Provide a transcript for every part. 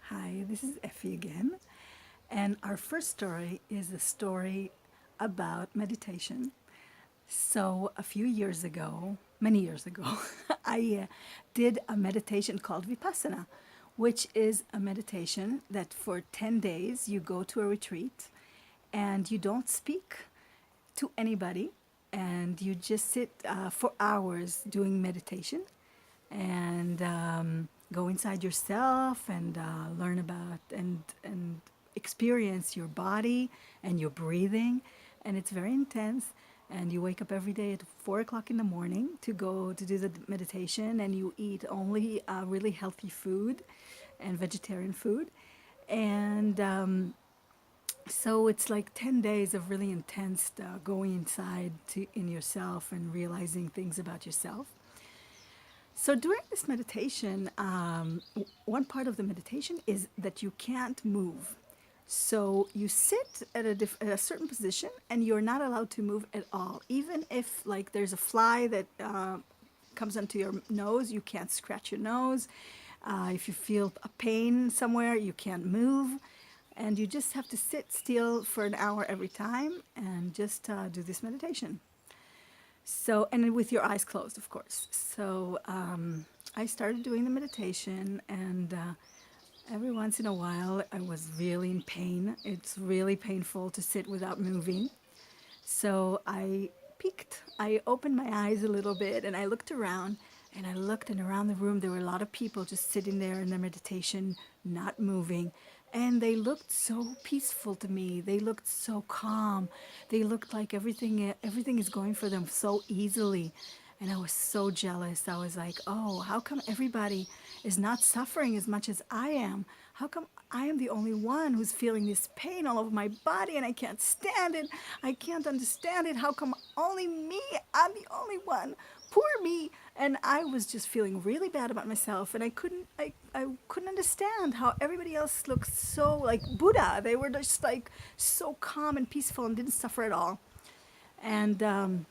Hi, this is Effie again, and our first story is a story about meditation. So, a few years ago, many years ago, I did a meditation called Vipassana, which is a meditation that for 10 days you go to a retreat and you don't speak to anybody and you just sit for hours doing meditation and go inside yourself and learn about and experience your body and your breathing. And it's very intense. And you wake up every day at 4 o'clock in the morning to go to do the meditation, and you eat only really healthy food and vegetarian food. And so it's like 10 days of really intense going inside in yourself and realizing things about yourself. So during this meditation, one part of the meditation is that you can't move. So you sit at a certain position and you're not allowed to move at all. Even if like there's a fly that comes onto your nose, you can't scratch your nose. If you feel a pain somewhere, you can't move. And you just have to sit still for an hour every time and just do this meditation. So, and with your eyes closed, of course. So, I started doing the meditation, and every once in a while, I was really in pain. It's really painful to sit without moving. So, I peeked. I opened my eyes a little bit, and I looked around. And I looked, and around the room, there were a lot of people just sitting there in their meditation, not moving. And they looked so peaceful to me. They looked so calm. They looked like everything is going for them so easily. And I was so jealous. I was like, oh, how come everybody is not suffering as much as I am? How come I am the only one who's feeling this pain all over my body and I can't stand it? I can't understand it. How come only me? I'm the only one. Poor me. And I was just feeling really bad about myself, and I couldn't understand how everybody else looked so like Buddha. They were just like so calm and peaceful and didn't suffer at all. And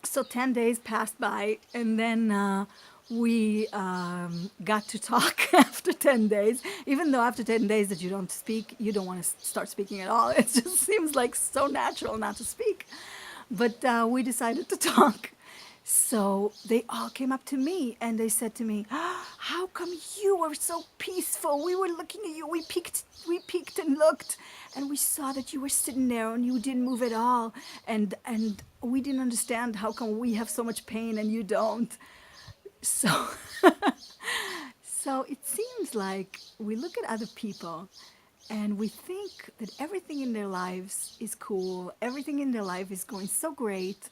so 10 days passed by, and then we got to talk after 10 days. Even though after 10 days that you don't speak, you don't want to start speaking at all. It just seems like so natural not to speak. But we decided to talk. So they all came up to me and they said to me, how come you were so peaceful? We were looking at you. We peeked and looked, and we saw that you were sitting there and you didn't move at all. And we didn't understand how come we have so much pain and you don't. So so it seems like we look at other people and we think that everything in their lives is cool, everything in their life is going so great,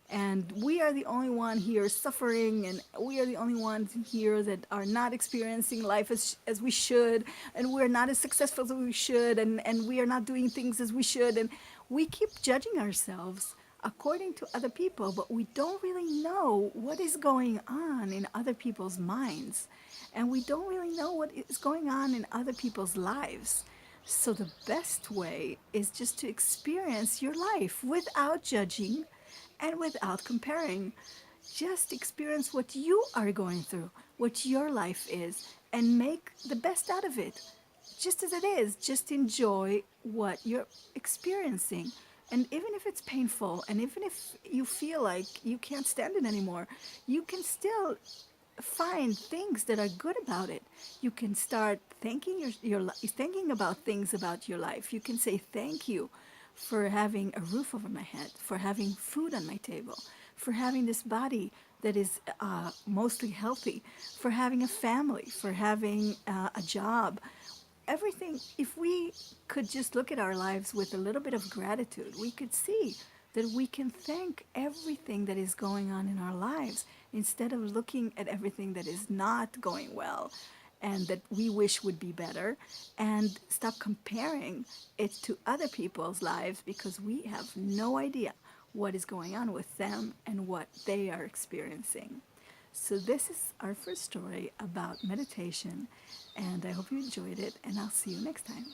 and we are the only one here suffering, and we are the only ones here that are not experiencing life as we should, and we're not as successful as we should, and we are not doing things as we should, and we keep judging ourselves according to other people, but we don't really know what is going on in other people's minds, and we don't really know what is going on in other people's lives. So the best way is just to experience your life without judging and without comparing. Just experience what you are going through, what your life is, and make the best out of it. Just as it is, just enjoy what you're experiencing. And even if it's painful, and even if you feel like you can't stand it anymore, you can still find things that are good about it. You can start thinking about things about your life. You can say thank you for having a roof over my head, for having food on my table, for having this body that is mostly healthy, for having a family, for having a job. Everything, if we could just look at our lives with a little bit of gratitude, we could see that we can thank everything that is going on in our lives instead of looking at everything that is not going well and that we wish would be better, and stop comparing it to other people's lives, because we have no idea what is going on with them and what they are experiencing. So this is our first story about meditation, and I hope you enjoyed it, and I'll see you next time.